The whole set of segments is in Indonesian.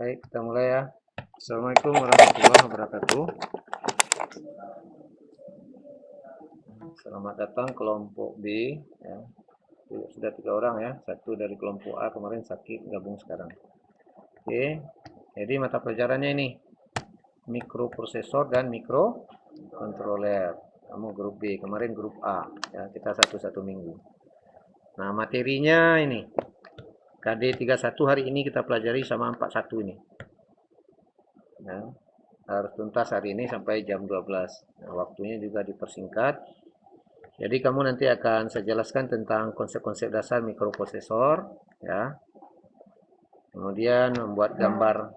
Baik, kita mulai ya. Assalamualaikum warahmatullahi wabarakatuh. Selamat datang kelompok B. Ya. Sudah 3 orang ya. Satu dari kelompok A kemarin sakit, gabung sekarang. Oke, jadi mata pelajarannya ini mikroprosesor dan mikrokontroler. Kamu grup B, kemarin grup A. Ya, kita satu minggu. Nah, materinya ini KD 31 hari ini kita pelajari sama 41 ini. Ya, harus tuntas hari ini sampai jam 12. Nah, waktunya juga dipersingkat. Jadi kamu nanti akan saya jelaskan tentang konsep-konsep dasar mikroprosesor, ya. Kemudian membuat gambar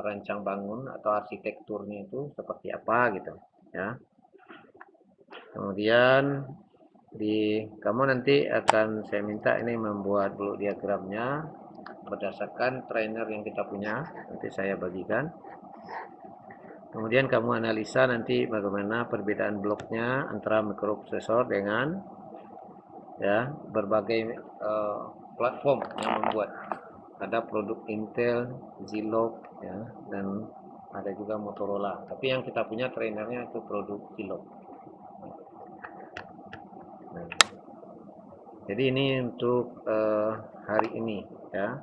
rancang bangun atau arsitekturnya itu seperti apa gitu, ya. Kemudian kamu nanti akan saya minta ini membuat blok diagramnya berdasarkan trainer yang kita punya. Nanti saya bagikan. Kemudian kamu analisa nanti bagaimana perbedaan bloknya antara mikroprosesor dengan ya berbagai platform yang membuat. Ada produk Intel, Zilog, ya, dan ada juga Motorola. Tapi yang kita punya trainernya itu produk Zilog. Nah, jadi ini untuk hari ini, ya,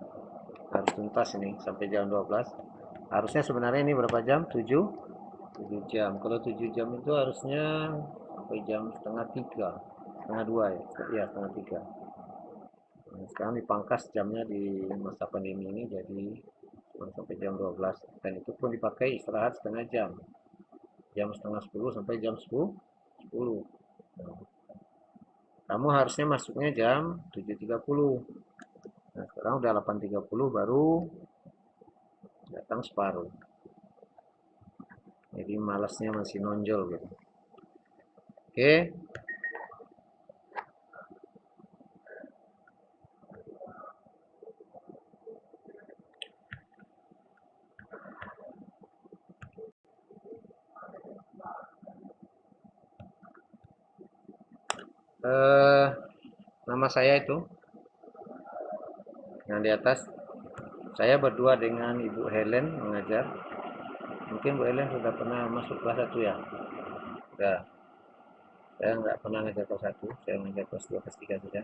harus tuntas ini sampai jam 12. Harusnya sebenarnya ini berapa jam? 7 jam. Kalau 7 jam itu harusnya sampai jam setengah 3, setengah 2 ya, iya setengah 3. Nah, sekarang dipangkas jamnya di masa pandemi ini jadi sampai jam 12, dan itu pun dipakai istirahat setengah jam, jam setengah 10 sampai jam 10. Nah, kamu harusnya masuknya jam 7.30. Nah, sekarang udah 8.30 baru datang separuh. Jadi malasnya masih nonjol gitu. Oke. Nama saya itu yang di atas, saya berdua dengan Ibu Helen mengajar. Mungkin Bu Helen sudah pernah masuk kelas 1 ya? Sudah. Saya nggak pernah ngajar kelas 1, saya mengajar kelas 2, kelas 3 saja.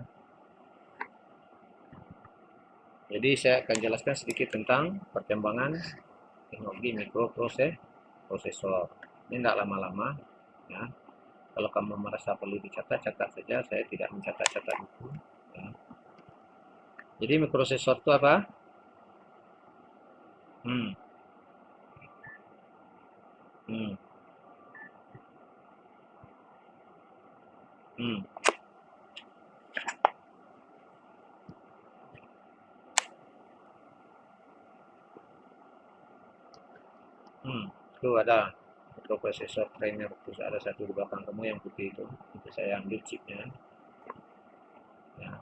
Jadi saya akan jelaskan sedikit tentang perkembangan teknologi mikroprosesor. Ini tidak lama-lama, ya. Kalau kamu merasa perlu dicatat, catat saja. Saya tidak mencatat-catat buku. Ya. Jadi mikroprosesor itu apa? Hmm. Hmm. Hmm. Itu ada mikroprosesor trainer, terus ada satu di belakang kamu yang putih itu saya ambil chipnya. Ya.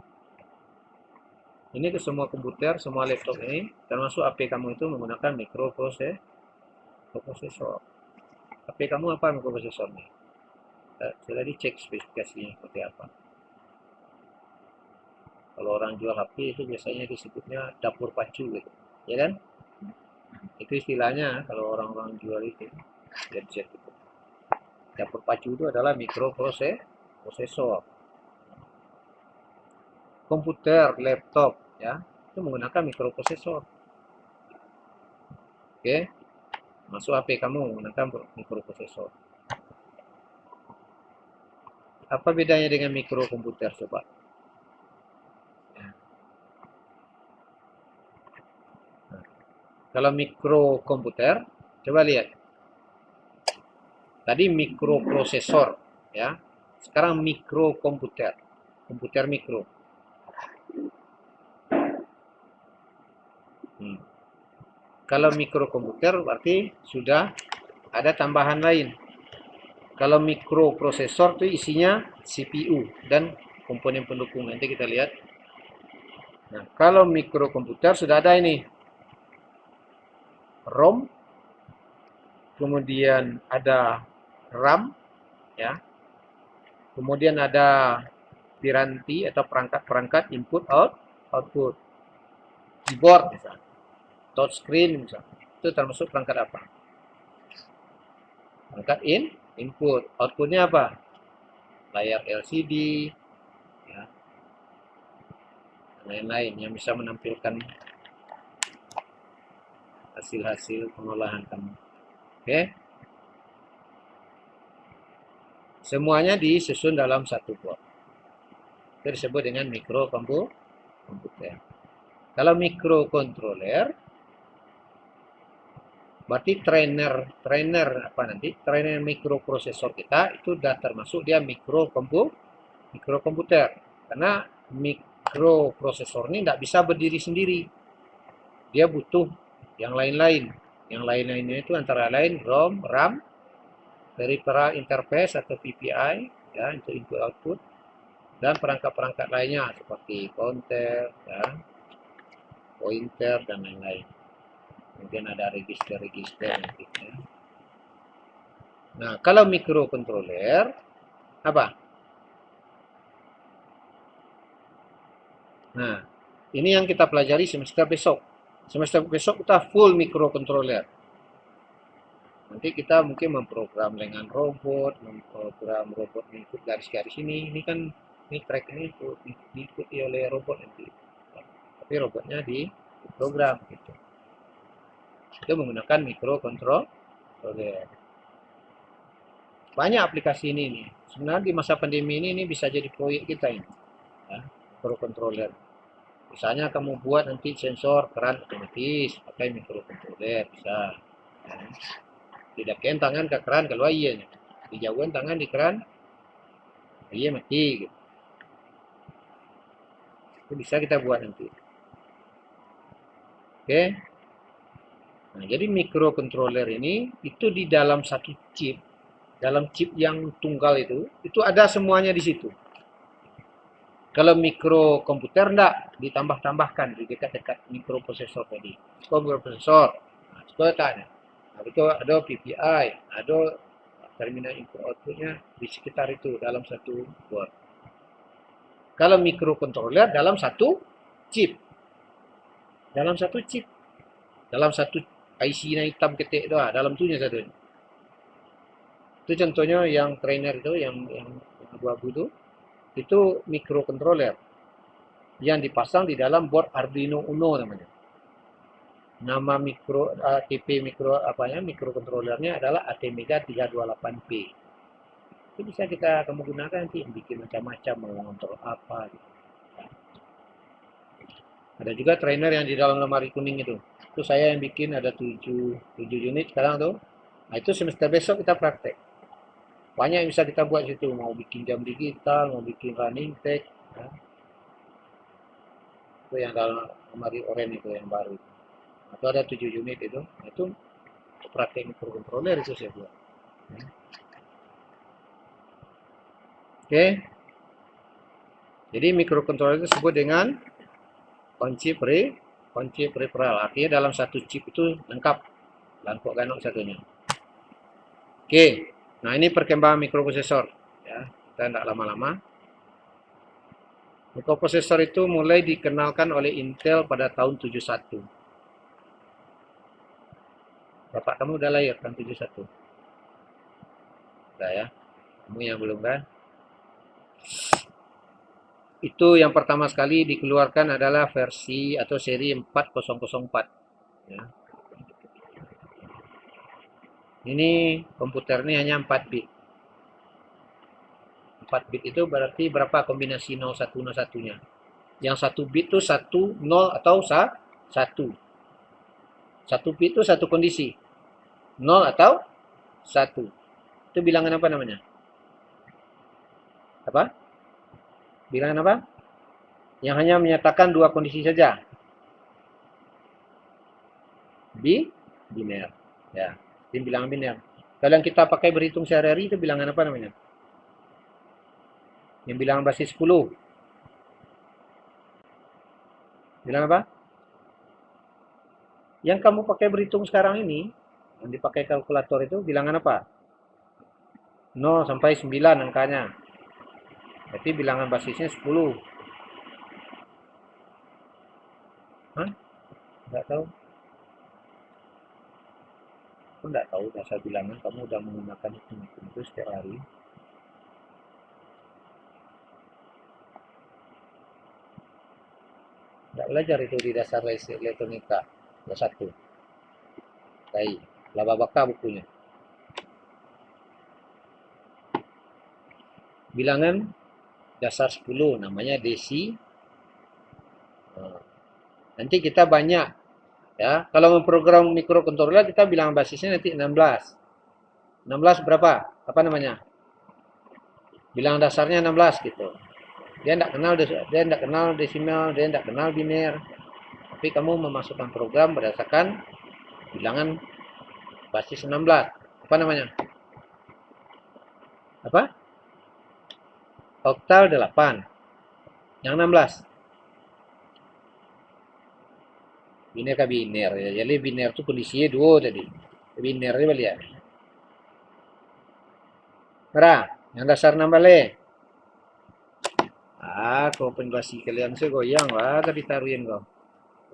Ini ke semua komputer, semua laptop ini, termasuk HP kamu itu menggunakan mikroprosesor. HP kamu apa mikroprosesornya? Sudah dicek spesifikasinya seperti apa. Kalau orang jual HP itu biasanya disebutnya dapur pacu gitu, ya kan? Itu istilahnya kalau orang-orang jual itu gadget itu. Dapur pacu itu adalah mikroprosesor. Komputer, laptop, ya, itu menggunakan mikroprosesor. Oke, masuk HP kamu menggunakan mikroprosesor. Apa bedanya dengan mikrokomputer coba? Nah, kalau mikrokomputer, coba lihat. Tadi mikroprosesor, ya. Sekarang mikrokomputer, komputer mikro. Kalau mikrokomputer berarti sudah ada tambahan lain. Kalau mikroprosesor itu isinya CPU dan komponen pendukung. Nanti kita lihat. Nah, kalau mikrokomputer sudah ada ini ROM, kemudian ada RAM, ya. Kemudian ada piranti atau perangkat-perangkat output, keyboard misalnya. touchscreen misalnya. Itu termasuk perangkat apa? Perangkat input. Outputnya apa? Layar LCD, ya, dan lain-lain yang bisa menampilkan hasil-hasil pengolahan kamu. Oke? Semuanya disusun dalam satu board. Itu disebut dengan mikrokomputer. Kalau mikrokontroler, berarti trainer apa nanti? Trainer mikroprosesor kita itu sudah termasuk dia mikrokomputer. Karena mikroprosesor ini tidak bisa berdiri sendiri. Dia butuh yang lain-lain. Yang lain-lainnya itu antara lain ROM, RAM, peripheral interface atau PPI, ya, untuk input output, dan perangkat-perangkat lainnya seperti counter, ya, pointer, dan lain-lain. Kemudian ada register-register nanti, ya. Nah, kalau mikrokontroler apa? Nah, ini yang kita pelajari semester besok. Semester besok kita full mikrokontroler. Nanti kita mungkin memprogram dengan robot, memprogram robot mengikut garis-garis ini. Ini kan ini track ini diikuti oleh robot nanti. Tapi robotnya diprogram gitu. Itu menggunakan mikrokontroler. Banyak aplikasi ini nih. Sebenarnya di masa pandemi ini bisa jadi proyek kita ini. Ya, mikrokontroler. Misalnya kamu buat nanti sensor keran otomatis pakai mikrokontroler bisa. Ya. Tidak tangan ke keran kalau iya. Dijauhkan tangan di keran, iya mati. Gitu. Itu bisa kita buat nanti. Oke. Nah, jadi mikrokontroler ini itu di dalam satu chip, dalam chip yang tunggal itu ada semuanya di situ. Kalau mikrokomputer enggak ditambah-tambahkan di dekat-dekat mikroprosesor tadi. Mikroprosesor, nah, sebenarnya. Nah, itu ada PPI, ada terminal input outputnya di sekitar itu dalam satu board. Kalau mikrokontroler dalam satu chip, dalam satu chip, dalam satu IC-nya hitam ketik doa, dalam tunya satu. Itu contohnya yang trainer itu, yang abu-abu itu mikrokontroler yang dipasang di dalam board Arduino Uno namanya. Nama ATP mikrokontrolernya adalah ATmega 328P. Itu bisa kamu gunakan nanti bikin macam-macam, mau mengontrol apa gitu. Ada juga trainer yang di dalam lemari kuning itu. Itu saya yang bikin, ada 7 unit sekarang tuh. Nah, itu semester besok kita praktek. Banyak yang bisa kita buat situ, mau bikin jam digital, mau bikin running tag, ya. Itu yang dalam lemari oranye itu yang baru. Atau ada 7 unit itu. Nah, itu praktek mikrokontroler itu saya buat. Ya. Oke. Jadi mikrokontroler itu disebut dengan kunci peripheral. Artinya dalam satu chip itu lengkap. Langkok ganok satunya. Oke. Nah, ini perkembangan mikroprosesor. Ya, kita tidak lama-lama. Mikroprosesor itu mulai dikenalkan oleh Intel pada tahun 71. Bapak kamu udah lahir tahun 71? Udah ya. Kamu yang belum kan? Itu yang pertama sekali dikeluarkan adalah versi atau seri 4004. Ya. Ini komputer ini hanya 4 bit. 4 bit itu berarti berapa kombinasi 0101-nya? Yang 1 bit itu 1, 0 atau 1. 1 bit itu satu kondisi. 0 atau 1. Itu bilangan apa namanya? Apa? Bilangan apa? Yang hanya menyatakan dua kondisi saja. Biner. Ya, ini bilangan biner. Kalau yang kita pakai berhitung sehari-hari itu bilangan apa namanya? Yang bilangan basis 10. Bilangan apa? Yang kamu pakai berhitung sekarang ini, yang dipakai kalkulator itu bilangan apa? 0 sampai 9 angkanya. Berarti bilangan basisnya 10. Hah? Enggak tahu. pun tidak tahu dasar bilangan, kamu udah menggunakan hitung-hitung itu setiap hari. Tidak belajar itu di dasar elektronika kelas 1. Baik, laba baka bukunya. Bilangan dasar 10 namanya desi. Nanti kita banyak ya. Kalau memprogram mikrokontroler kita bilang basisnya nanti 16. 16 berapa? Apa namanya? Bilangan dasarnya 16 gitu. Dia tidak kenal desimal, dia tidak kenal biner. Tapi kamu memasukkan program berdasarkan bilangan basis 16. Apa namanya? Apa? Oktal 8. Yang 16. Biner ke biner ya. Jadi biner itu kondisinya 2 tadi. Binernya balik ya. Merah. Yang dasar 6 balik. Kau penbasi kalian saya goyang lah tadi taruhin kau.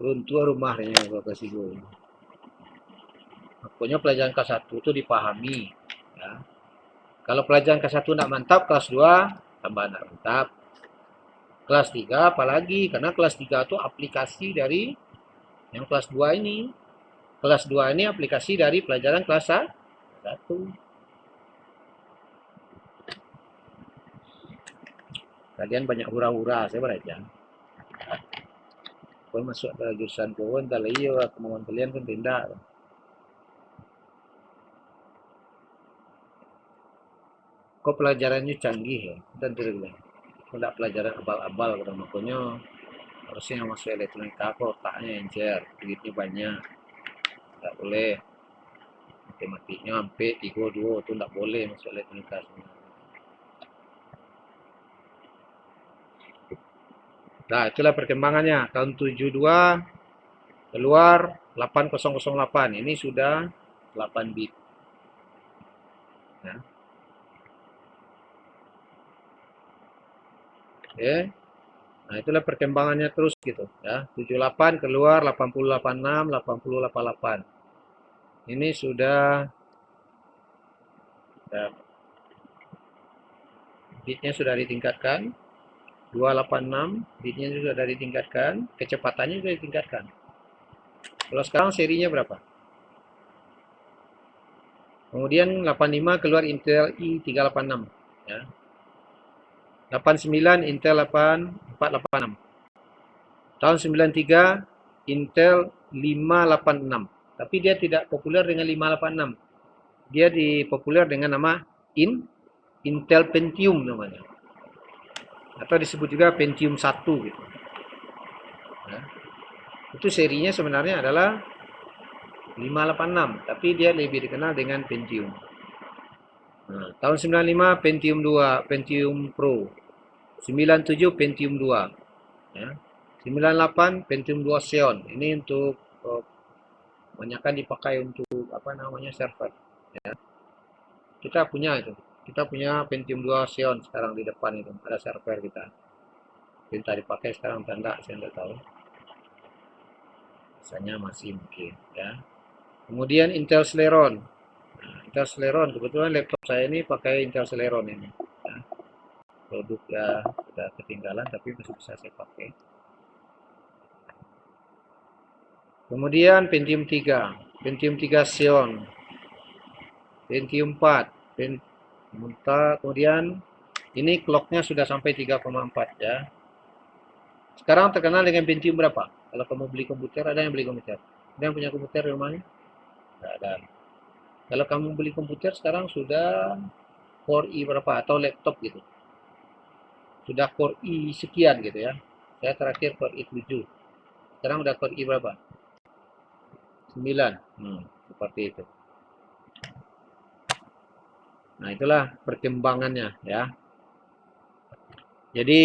Runtuh rumahnya kau kasih gue. Pokoknya pelajaran kelas 1 itu dipahami. Ya. Kalau pelajaran kelas 1 tidak mantap, kelas 2 tambah tidak mantap. Kelas 3 apalagi, karena kelas 3 itu aplikasi dari yang kelas 2 ini. Kelas 2 ini aplikasi dari pelajaran kelas 1. Kalian banyak hura-hura, saya belajar. Kau masuk ke jurusan kau, entah iyo kemauan kalian kan tidak. Kok pelajarannya canggih ya, dan tidak tidak pelajaran abal-abal gitu. Makanya harusnya yang masuk elektronika kok otaknya encer, duitnya banyak, tidak boleh matematiknya sampai 3-2 itu tidak boleh masuk elektronika sebenarnya. Nah itulah perkembangannya tahun 72 keluar 8008, ini sudah 8 bit ya. Oke. Nah, itulah perkembangannya terus gitu ya. 78 keluar 8086, 8088. Ini sudah ya, bitnya sudah ditingkatkan. 286 bitnya sudah ditingkatkan, kecepatannya sudah ditingkatkan. Kalau sekarang serinya berapa? Kemudian 85 keluar Intel i386 ya. 89 Intel 8486. Tahun 93 Intel 586. Tapi dia tidak populer dengan 586. Dia dipopuler dengan nama Intel Pentium namanya. Atau disebut juga Pentium 1 gitu. Ya. Itu serinya sebenarnya adalah 586, tapi dia lebih dikenal dengan Pentium. Nah, tahun 95 Pentium 2, Pentium Pro. 97 Pentium 2. Ya. 98 Pentium 2 Xeon. Ini untuk kebanyakan dipakai untuk apa namanya server. Ya. Kita punya itu. Kita punya Pentium 2 Xeon sekarang di depan itu. Ada server kita. Kita dipakai sekarang tanda saya tidak tahu. Biasanya masih mungkin ya. Kemudian Intel Celeron. Nah, Intel Celeron kebetulan laptop saya ini pakai Intel Celeron ini. Ya. Produknya sudah ketinggalan tapi masih bisa saya pakai. Kemudian Pentium 3, Pentium 3 Xeon, Pentium 4, kemudian ini clocknya sudah sampai 3,4 ya. Sekarang terkenal dengan Pentium berapa? Kalau kamu beli komputer, ada yang beli komputer? Ada yang punya komputer di rumahnya? Tidak ada. Kalau kamu beli komputer sekarang sudah Core i berapa? Atau laptop gitu. Sudah Core i sekian gitu ya. Saya terakhir Core i 7. Sekarang udah Core i berapa? 9. Seperti itu. Nah, itulah perkembangannya ya. Jadi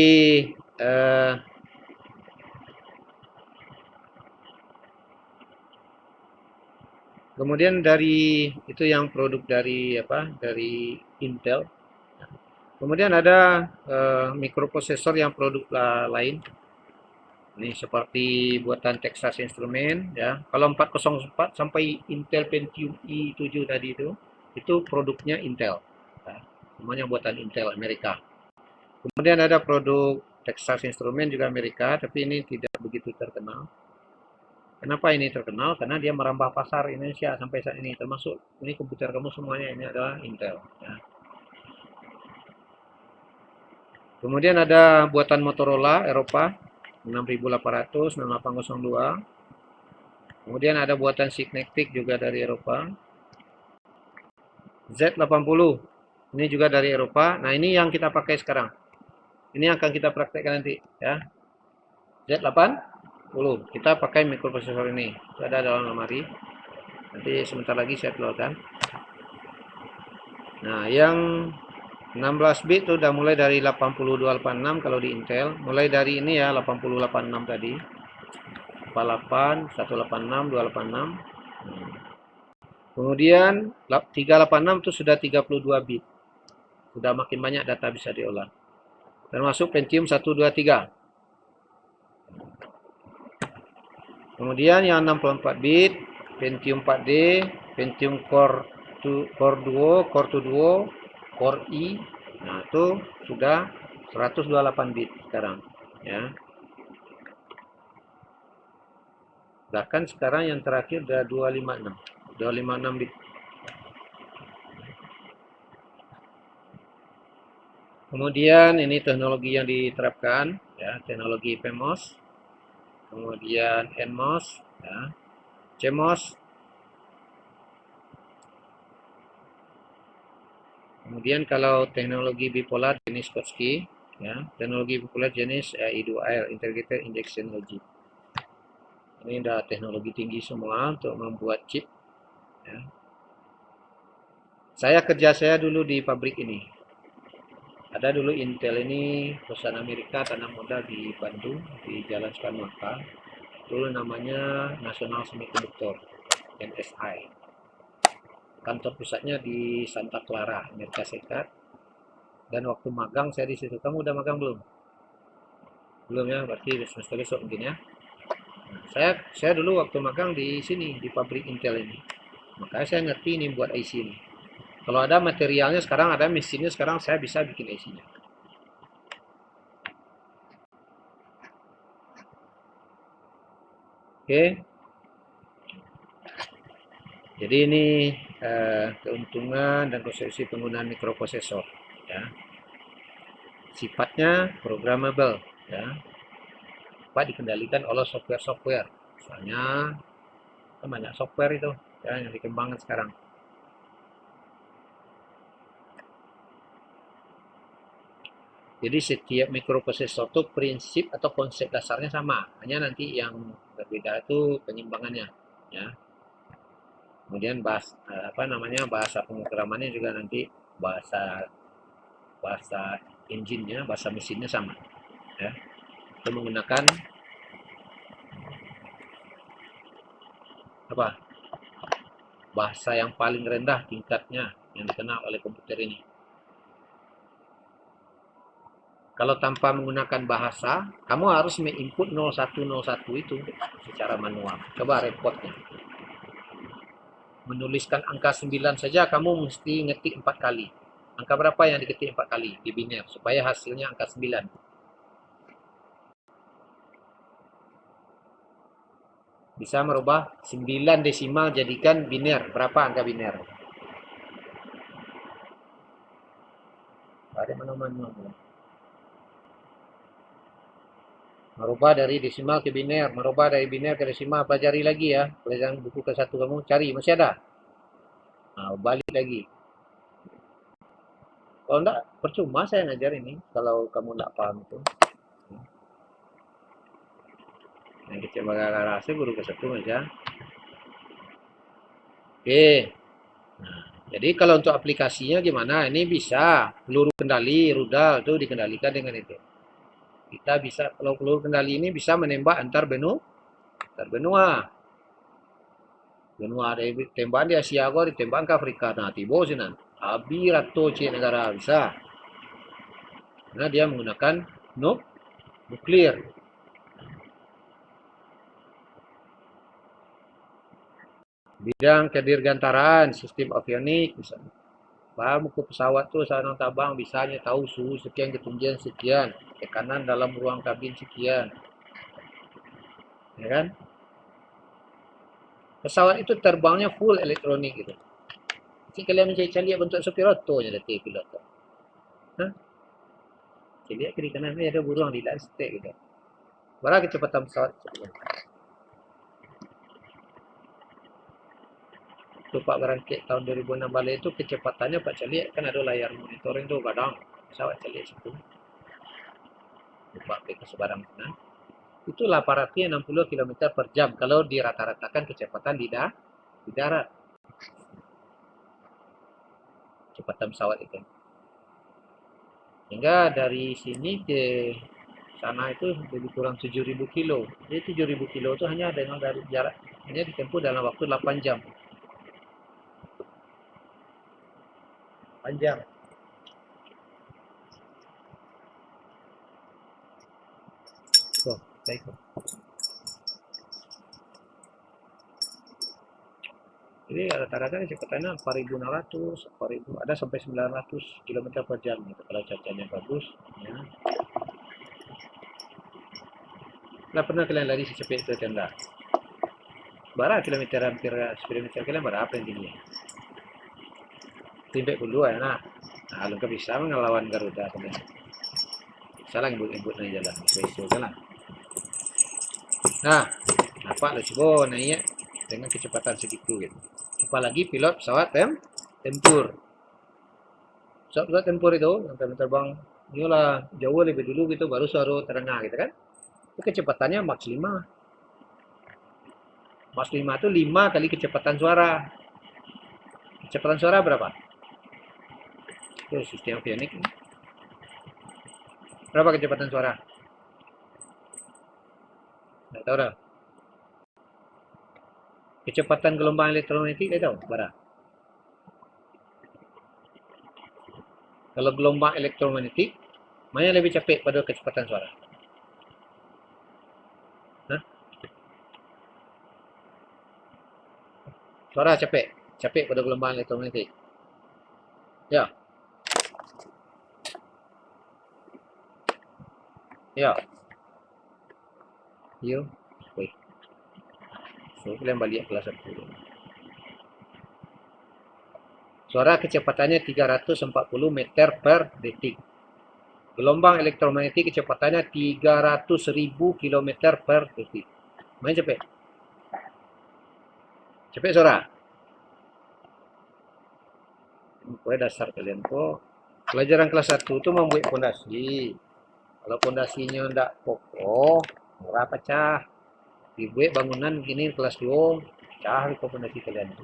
kemudian dari itu yang produk dari apa? Dari Intel. Kemudian ada mikroprosesor yang produk lain. Ini seperti buatan Texas Instrument ya. Kalau 404 sampai Intel Pentium i7 tadi itu produknya Intel. Ya. Semuanya buatan Intel Amerika. Kemudian ada produk Texas Instrument juga Amerika, tapi ini tidak begitu terkenal. Kenapa ini terkenal? Karena dia merambah pasar Indonesia sampai saat ini. Termasuk ini komputer kamu semuanya ini adalah Intel. Ya. Kemudian ada buatan Motorola Eropa 6800, 6802. Kemudian ada buatan Signetix juga dari Eropa. Z80. Ini juga dari Eropa. Nah, ini yang kita pakai sekarang. Ini akan kita praktekkan nanti ya. Z80. Kita pakai mikroprosesor ini. Itu ada dalam lemari. Nanti sebentar lagi saya keluarkan. Nah, yang 16 bit itu udah mulai dari 8286 kalau di Intel. Mulai dari ini ya 8086 tadi. 48, 186, 286. Kemudian 386 itu sudah 32 bit. Sudah makin banyak data bisa diolah. Termasuk Pentium 123. Kemudian yang 64 bit, Pentium 4D, Pentium Core Duo, Core Duo, Core i. Nah, itu sudah 128 bit sekarang, ya. Bahkan sekarang yang terakhir sudah 256 bit. Kemudian ini teknologi yang diterapkan, ya, teknologi PMOS, kemudian NMOS, ya, CMOS, kemudian kalau teknologi bipolar jenis Schottky, ya, teknologi bipolar jenis I2R, Integrated Injection Logic. Ini udah teknologi tinggi semua untuk membuat chip. Ya. Saya dulu di pabrik ini. Ada dulu Intel ini perusahaan Amerika tanam modal di Bandung di Jalan Soekarno-Hatta. Dulu namanya National Semiconductor (NSI). Kantor pusatnya di Santa Clara, Amerika Serikat. Dan waktu magang saya di situ. Kamu udah magang belum? Belum ya, berarti semester besok mungkin ya. Saya dulu waktu magang di sini di pabrik Intel ini. Makanya saya ngerti ini buat IC ini. Kalau ada materialnya sekarang, ada mesinnya sekarang, saya bisa bikin IC-nya. Oke. Jadi ini keuntungan dan konsepsi penggunaan mikroprosesor. Ya. Sifatnya programmable. Ya. Dapat dikendalikan oleh software-software. Misalnya, banyak software itu ya, yang dikembangkan sekarang. Jadi setiap mikroprosesor itu prinsip atau konsep dasarnya sama, hanya nanti yang berbeda itu penyimbangannya, ya. Kemudian bahasa pemrogramannya juga nanti bahasa engine-nya, bahasa mesinnya sama, ya. Kita menggunakan bahasa yang paling rendah tingkatnya yang dikenal oleh komputer ini. Kalau tanpa menggunakan bahasa, kamu harus menginput 0101 itu secara manual. Coba repotnya. Menuliskan angka 9 saja kamu mesti ngetik 4 kali. Angka berapa yang diketik 4 kali di biner supaya hasilnya angka 9. Bisa merubah 9 desimal jadikan biner. Berapa angka biner? Ada manual. Merubah dari desimal ke biner, merubah dari biner ke desimal, pelajari lagi ya. Pelajaran buku ke-1 kamu cari, masih ada. Nah, balik lagi. Kalau enggak, percuma saya ngajar ini kalau kamu enggak paham itu. Yang kecil bagara rasa guru ke-1 aja. Oke. Nah, jadi kalau untuk aplikasinya gimana? Ini bisa peluru kendali, rudal itu dikendalikan dengan itu. Kita bisa, kalau peluru kendali ini bisa menembak antar benua. Benua ada tembakan di Asia kok, ditembak ke Afrika. Nah, tiba sini. Abi rato C negara bisa. Karena dia menggunakan nuklir. Bidang kedirgantaraan, sistem avionik, misalnya. Paham ke pesawat tuh sarang tabang bisanya tahu suhu sekian, ketinggian sekian, tekanan dalam ruang kabin sekian, ya kan? Pesawat itu terbangnya full elektronik gitu. Jadi kalian mencari-cari bentuk sopir otonya dari pilot. Hah? Jadi lihat kiri kanan ini ada burung di landscape gitu. Berapa kecepatan pesawat? Tuh Pak berangkit tahun 2006 balik itu kecepatannya Pak Calik kan ada layar monitoring tuh kadang pesawat Calik situ. Pak ke sebarang sana. Itu 860 km per jam kalau dirata-ratakan kecepatan di darat. Kecepatan pesawat itu. Hingga dari sini ke sana itu lebih kurang 7.000 kilo. Jadi 7.000 kilo itu hanya dengan dari jarak hanya ditempuh dalam waktu 8 jam. Panjang. Tuh, baik. Jadi rata-rata kecepatannya 4.600, 4.000, ada sampai 900 km per jam gitu. Kalau cuacanya bagus, ya. Nah, pernah kalian lari secepat itu tenda? Berapa kilometer hampir speedometer kalian berapa yang tinggi? Timbek dulu ya, nah. Nah, lu bisa ngelawan Garuda kalian. Salah ibu-ibu naik jalan, isu jalan. Nah, apa lu coba naik dengan kecepatan segitu gitu. Apalagi pilot pesawat tempur. Pesawat tempur itu yang terbang inilah jauh lebih dulu gitu baru terengah gitu kan. Itu kecepatannya maks 5. Maks 5 itu 5 kali kecepatan suara. Kecepatan suara berapa? Itu sistem avionik. Berapa kecepatan suara? Nggak tahu dah. Kecepatan gelombang elektromagnetik tahu berapa? Kalau gelombang elektromagnetik, mana yang lebih cepat pada kecepatan suara? Hah? Suara cepat pada gelombang elektromagnetik. Ya, ya. Yo. Wih. So, kalian balik kelas 1. Suara kecepatannya 340 meter per detik. Gelombang elektromagnetik kecepatannya 300.000 km per detik. Main cepet. Cepet suara. Pokoknya dasar kalian kok. Pelajaran kelas 1 itu membuat fondasi. Kalau fondasinya tidak kokoh, murah pecah. Dibuat bangunan gini kelas 2, pecah itu fondasi kalian.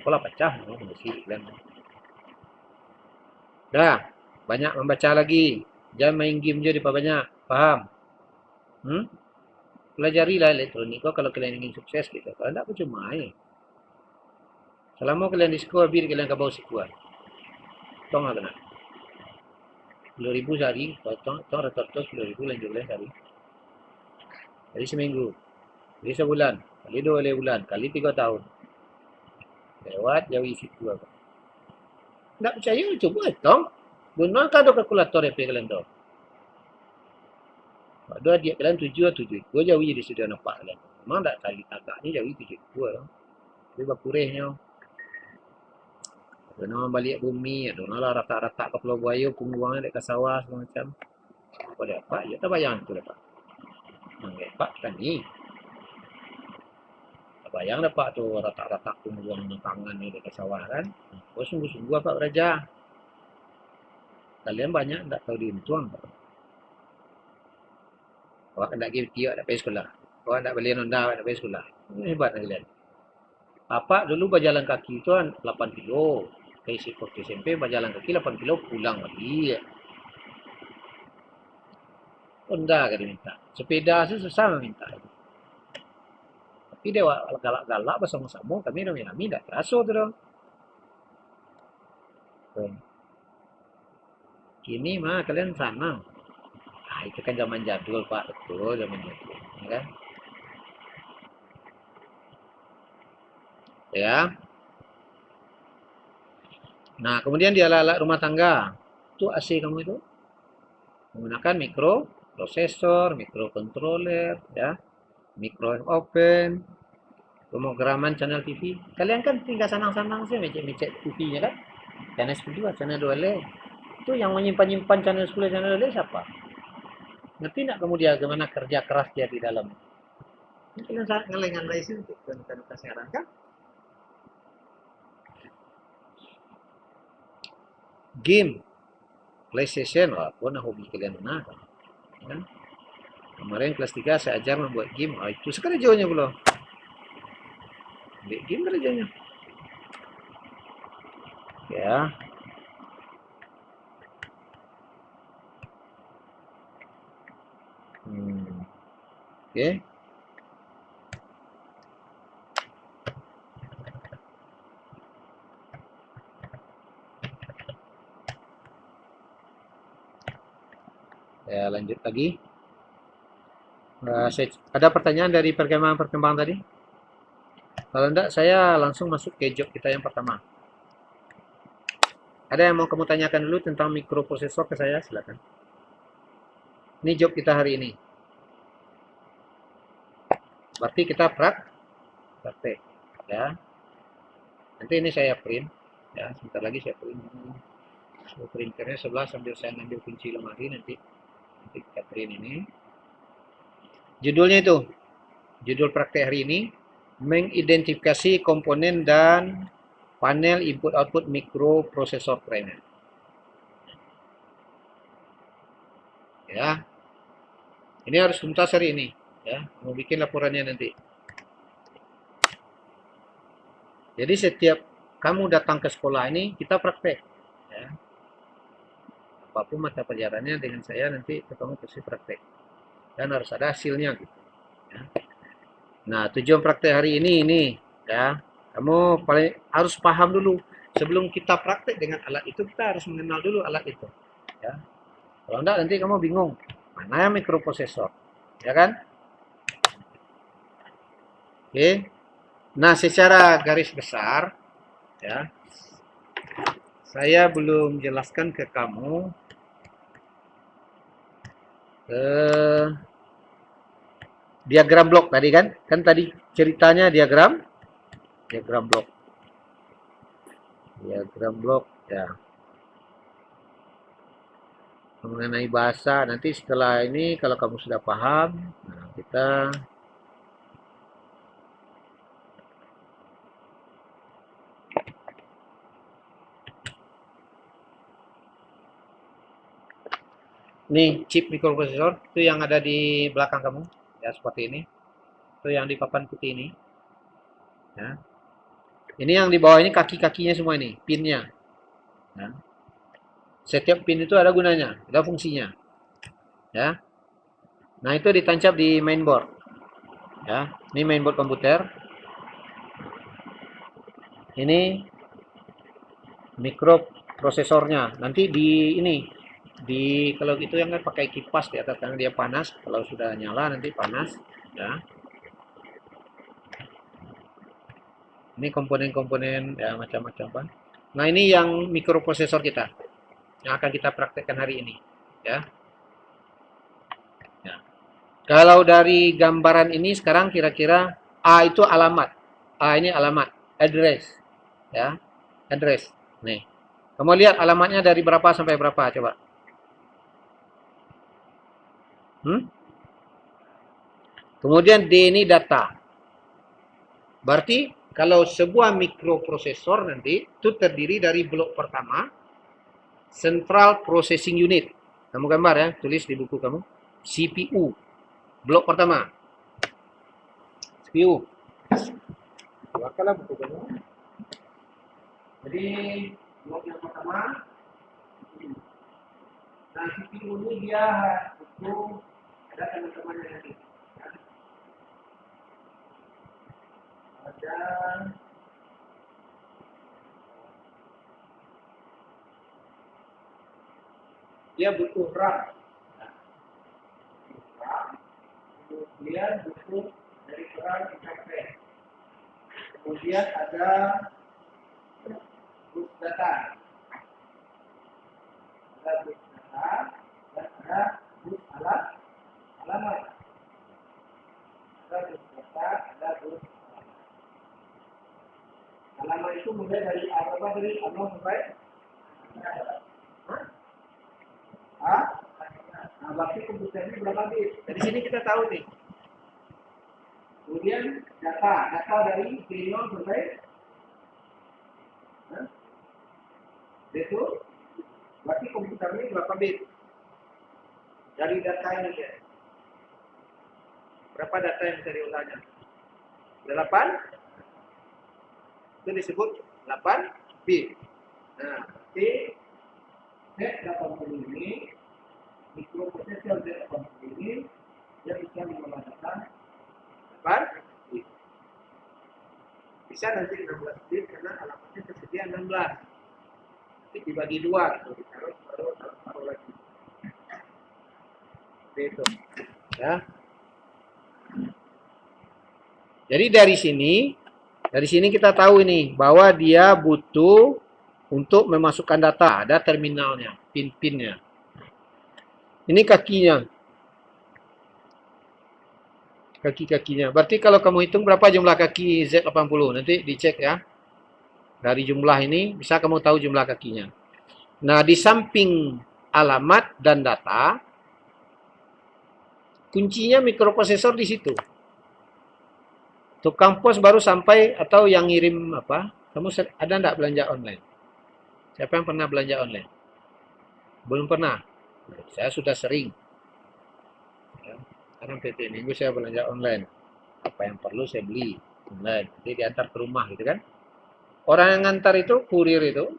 Pola pecah fondasi kalian. Dah, banyak membaca lagi. Jangan main game je di banyak. Paham? Hmm? Pelajarilah elektronik kok kalau kalian ingin sukses gitu. Kalau tidak percuma ya. Selama kalian di sekolah, biar kalian ke bawah sekolah. Tong lah kena. 10.000 sehari, tong rata-rata 10.000 lanjut kalian sehari. Jadi seminggu, jadi sebulan, kali 2 kali bulan, kali 3 tahun. Lewat jauh isi dua. Tidak percaya, coba tong. Gunakan do kalkulator ya kalian tu. Dua dia kalian 7. Gua jauh jadi sudah nampak kalian. Memang tak kali tagak ni jauh 7 dua. Tapi berkurehnya. Ada nama balik bumi, ada nama rata-rata ke Pulau Buaya, pungguangnya dekat sawah segala macam. Apa dia pak? Ya tak bayang tu dapat. Nggak pak kan ni. Tak bayang dapat tu rata-rata pungguang tangan ni dekat sawah kan. Oh sungguh-sungguh apa beraja. Kalian banyak tak tahu diuntung. Awak nak pergi tiak nak pergi sekolah. Awak nak beli Honda nak pergi sekolah. Hebat kalian. Bapak dulu berjalan kaki tu kan 8 kilo. Ke SMP berjalan kaki 8 kilo pulang lagi. Honda kan dia minta. Sepeda sih susah minta. Tapi dia galak-galak bersama-sama. Kami rame-rame tak terasa tu dong. Kini mah kalian sana. Ah, itu kan zaman jadul pak. Betul zaman jadul. Ya kan? ya. Nah, kemudian di alat-alat rumah tangga, itu AC kamu itu menggunakan mikroprosesor, mikrocontroller, ya, micro open, pemrograman channel TV. Kalian kan tinggal sanang-sanang sih mecek-mecek TV-nya kan. Channel 10, channel 2L. Itu yang menyimpan-nyimpan channel 10, channel 2L siapa? Ngerti nggak kamu dia gimana kerja keras dia di dalam? Ini kalian ngeleng-ngeleng sih untuk kan sekarang kan? Game, PlayStation, wah, pun hobi kalian mana kan? Ya. Kemarin kelas 3 saya ajar membuat game, itu sekarang jauhnya belum. Ambil game kerjanya. Ya, oke. Okay. Ya, lanjut lagi. Ada pertanyaan dari perkembangan tadi? Kalau enggak, saya langsung masuk ke job kita yang pertama. Ada yang mau kamu tanyakan dulu tentang mikroprosesor ke saya? Silakan. Ini job kita hari ini. Berarti kita praktek. Ya. Nanti ini saya print. Ya, sebentar lagi saya print. Printernya sebelah sambil saya ngambil kunci lemari nanti kita print ini. Judulnya itu, judul praktek hari ini, mengidentifikasi komponen dan panel input-output mikroprosesor primer. Ya, ini harus tuntas hari ini. Ya, mau bikin laporannya nanti. Jadi setiap kamu datang ke sekolah ini, kita praktek. Ya. Apapun mata pelajarannya dengan saya nanti kamu pasti praktek. Dan harus ada hasilnya. Gitu. Ya. Nah, tujuan praktek hari ini, ya, kamu paling harus paham dulu. Sebelum kita praktek dengan alat itu, kita harus mengenal dulu alat itu. Ya. Kalau enggak, nanti kamu bingung. Mana yang mikroprosesor? Ya kan? Oke. Nah, secara garis besar, ya, saya belum jelaskan ke kamu diagram blok tadi kan? Kan tadi ceritanya diagram blok. Diagram blok, ya. Mengenai bahasa, nanti setelah ini kalau kamu sudah paham, nah kita nih chip mikroprosesor itu yang ada di belakang kamu, ya seperti ini. Itu yang di papan putih ini. Ya. Ini yang di bawah ini kaki-kakinya semua ini, pinnya. Ya. Setiap pin itu ada gunanya, ada fungsinya. Ya. Nah itu ditancap di mainboard. Ya, ini mainboard komputer. Ini mikroprosesornya. Nanti di ini di kalau gitu yang kan pakai kipas di atas karena dia panas. Kalau sudah nyala nanti panas. Ya. Ini komponen-komponen ya macam-macam. Nah ini yang mikroprosesor kita yang akan kita praktekkan hari ini. Ya. Ya. Kalau dari gambaran ini sekarang kira-kira A itu alamat. A ini alamat, address. Ya, address. Nih. Kamu lihat alamatnya dari berapa sampai berapa coba. Hmm? Kemudian D ini data. Berarti kalau sebuah mikroprosesor nanti itu terdiri dari blok pertama, Central Processing Unit. Kamu gambar ya, tulis di buku kamu. CPU. Blok pertama. CPU. Bukalah buku kamu. Jadi blok yang pertama. Nah, CPU ini dia butuh ada teman-temannya nanti. Ada dia butuh RAM. Nah, RAM kemudian butuh dari RAM interface. kemudian ada bus data, dan ada bus alamat. Ada bus data, ada bus alamat itu mulai dari apa, dari 0 sampai nah, berarti komputer ini berapa bit? Dari sini kita tahu nih. Kemudian data dari D0 sampai D2, berarti komputer ini berapa bit? Dari data ini ya. Berapa data yang bisa diulangnya? 8. Itu disebut 8 bit. Nah, berarti Z80 ini, mikroprosesor Z80 ini, dia bisa menggunakan 8 bit. Bisa nanti 16 bit karena alamatnya tersedia 16. Nanti dibagi 2 gitu, ditaruh lagi. Seperti itu. Ya. Jadi dari sini kita tahu ini bahwa dia butuh untuk memasukkan data, ada terminalnya, pin-pinnya. Ini kakinya. Kaki-kakinya. Berarti kalau kamu hitung berapa jumlah kaki Z80, nanti dicek ya. Dari jumlah ini bisa kamu tahu jumlah kakinya. Nah, di samping alamat dan data, kuncinya mikroprosesor di situ. Tukang pos baru sampai atau yang ngirim apa? Kamu ada enggak belanja online? Siapa yang pernah belanja online? Belum pernah. Saya sudah sering. Ya, karena PT Minggu saya belanja online. Apa yang perlu saya beli online. Jadi diantar ke rumah gitu kan. Orang yang ngantar itu, kurir itu,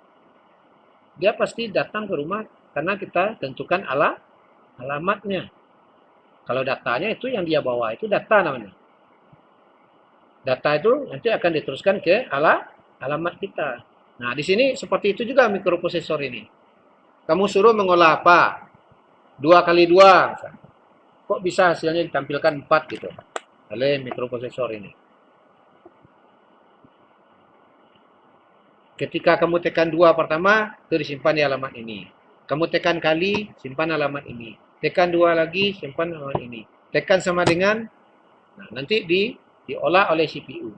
dia pasti datang ke rumah karena kita tentukan alamatnya. Kalau datanya itu yang dia bawa itu data namanya. Data itu nanti akan diteruskan ke alamat kita. Nah, di sini seperti itu juga mikroprosesor ini. Kamu suruh mengolah apa? 2 kali 2. Kok bisa hasilnya ditampilkan 4 gitu oleh mikroprosesor ini. Ketika kamu tekan 2 pertama, itu disimpan di alamat ini. Kamu tekan kali, simpan alamat ini. Tekan 2 lagi, simpan alamat ini. Tekan sama dengan, nah, nanti diolah oleh CPU.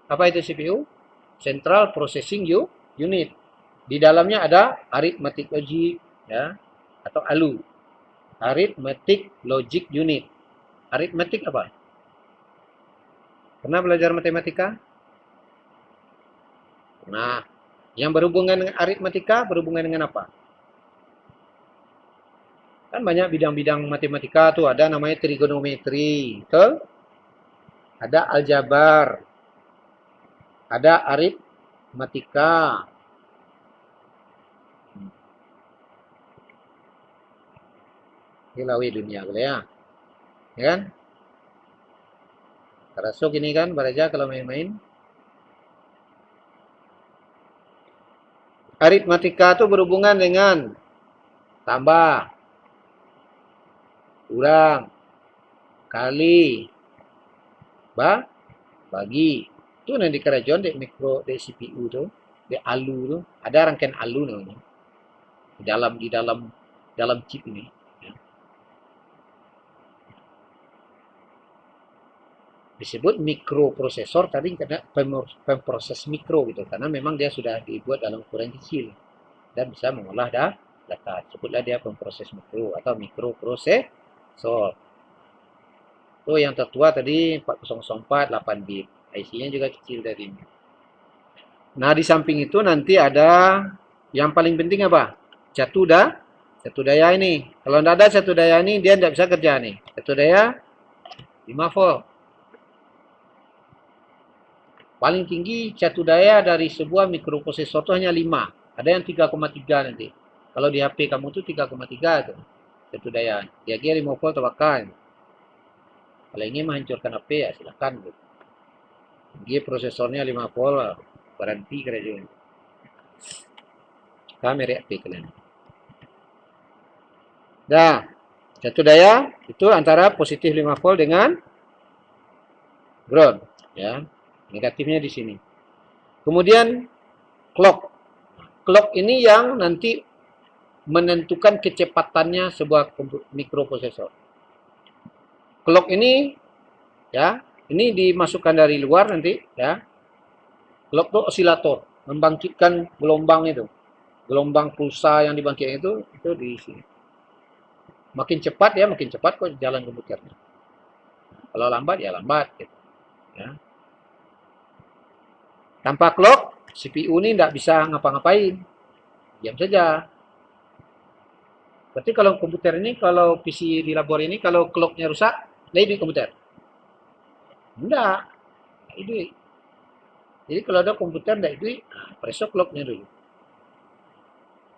Apa itu CPU? Central Processing Unit. Di dalamnya ada Arithmetic Logic, ya, atau ALU. Arithmetic Logic Unit. Arithmetic apa? Pernah belajar matematika? Nah, yang berhubungan dengan aritmatika berhubungan dengan apa? Kan banyak bidang-bidang matematika tuh, ada namanya trigonometri, betul? Ada aljabar, ada aritmatika. Hilawi dunia boleh ya? Ya kan? Terasuk ini kan, baraja kalau main-main. Aritmatika itu berhubungan dengan tambah, kurang, kali, bagi. Itu yang di kerajaan di mikro di CPU tuh, di ALU tuh, ada rangkaian ALU namanya. Di dalam chip ini. Ya. Disebut mikroprosesor tadi karena pemproses mikro gitu, karena memang dia sudah dibuat dalam ukuran kecil dan bisa mengolah data. Sebutlah dia pemproses mikro atau mikroprosesor. Itu yang tertua tadi 4004 8 bit. IC-nya juga kecil dari ini. Nah, di samping itu nanti ada yang paling penting apa? Satu daya ini. Kalau tidak ada satu daya ini, dia tidak bisa kerja nih. Satu daya 5 volt. Paling tinggi satu daya dari sebuah mikroprosesor itu hanya 5. Ada yang 3,3 nanti. Kalau di HP kamu itu 3,3 itu. Satu daya. Dia 5 volt terbakar. Kalau ingin menghancurkan HP ya silakan. Dia prosesornya 5 volt. Berhenti kerja. Kamera HP kalian. Nah, satu daya itu antara positif 5 volt dengan ground. Ya. Negatifnya di sini. Kemudian clock. Clock ini yang nanti menentukan kecepatannya sebuah mikroprosesor. Clock ini ya, ini dimasukkan dari luar nanti ya. Clock itu osilator, membangkitkan gelombang itu. Gelombang pulsa yang dibangkitkan itu di sini. Makin cepat ya, makin cepat kok jalan komputernya. Kalau lambat ya lambat gitu. Ya. Tanpa clock, CPU ini tidak bisa ngapa-ngapain. Diam saja. Berarti kalau komputer ini, kalau PC di labor ini, kalau clocknya rusak, lagi komputer. Enggak, itu. Jadi kalau ada komputer tidak itu, preso clocknya dulu.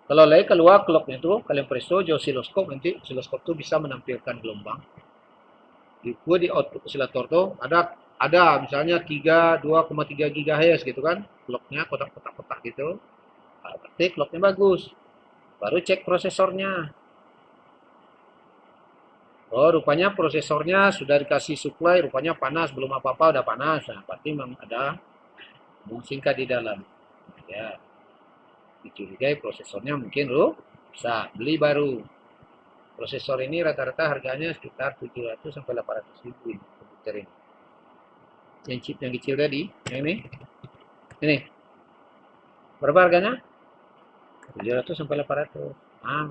Kalau lagi keluar clocknya itu, kalian preso di osiloskop, nanti osiloskop itu bisa menampilkan gelombang. Di output osilator itu ada misalnya 2,3 GHz gitu kan, clocknya kotak-kotak gitu. Nah, berarti clocknya bagus. Baru cek prosesornya. Oh, rupanya prosesornya sudah dikasih supply, rupanya panas, belum apa-apa udah panas. Nah, berarti memang ada singkat di dalam. Ya, dicurigai prosesornya mungkin bisa beli baru. Prosesor ini rata-rata harganya sekitar 700 sampai 800 ribu komputer ini. Yang chip yang kecil tadi, yang ini. Berapa harganya? 700 sampai 800. Ah,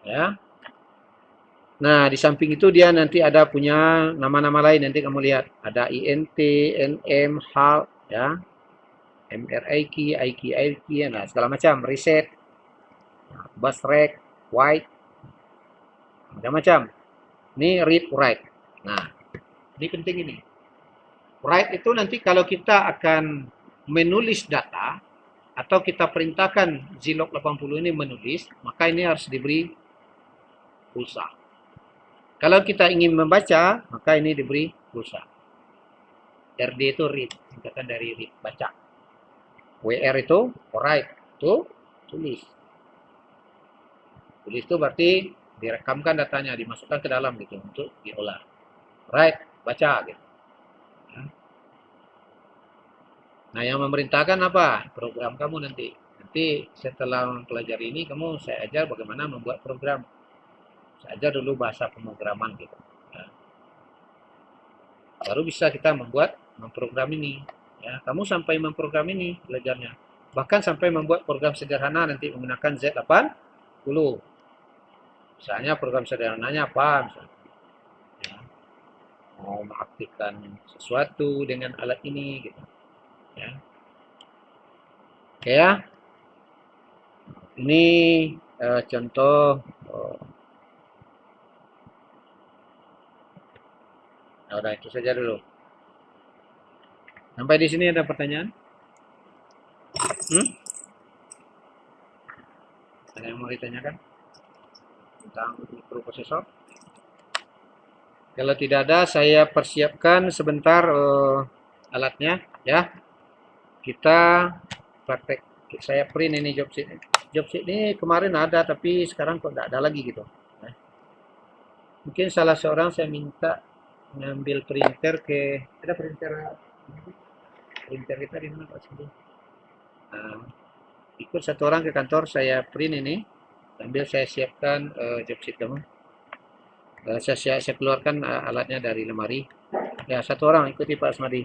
ya. Nah, di samping itu dia nanti ada punya nama-nama lain, nanti kamu lihat. Ada INT, NM, HAL, ya. MRIQ, IQ, nah segala macam, reset, bus rack, white, macam-macam. Ini read, write. Nah, ini penting ini. Write itu nanti kalau kita akan menulis data, atau kita perintahkan Zilog 80 ini menulis, maka ini harus diberi pulsa. Kalau kita ingin membaca, maka ini diberi pulsa. RD itu read, singkatan dari read, baca. WR itu write, itu tulis. Tulis itu berarti direkamkan datanya, dimasukkan ke dalam gitu untuk diolah. Write, baca gitu. Nah, yang memerintahkan apa? Program kamu nanti. Nanti setelah mempelajari ini, saya ajar bagaimana membuat program. Saya ajar dulu bahasa pemrograman gitu. Ya. Baru bisa kita memprogram ini. Ya, kamu sampai memprogram ini belajarnya. Bahkan sampai membuat program sederhana nanti menggunakan Z80. Misalnya program sederhananya apa? Misalnya, ya, mau mengaktifkan sesuatu dengan alat ini gitu. Ya. Oke ya. Ini contoh. Nah, udah itu saja dulu. Sampai di sini ada pertanyaan? Ada yang mau ditanyakan tentang mikroprosesor? Kalau tidak ada, saya persiapkan sebentar alatnya, ya. Kita praktek. Saya print ini job sheet. Job sheet ini kemarin ada, tapi sekarang kok tidak ada lagi gitu. Mungkin salah seorang saya minta ngambil printer ada printer kita di mana Pak Sidi? Ikut satu orang ke kantor, saya print ini, sambil saya siapkan job sheet kamu. Saya keluarkan alatnya dari lemari. Ya, satu orang ikuti Pak Asmadi.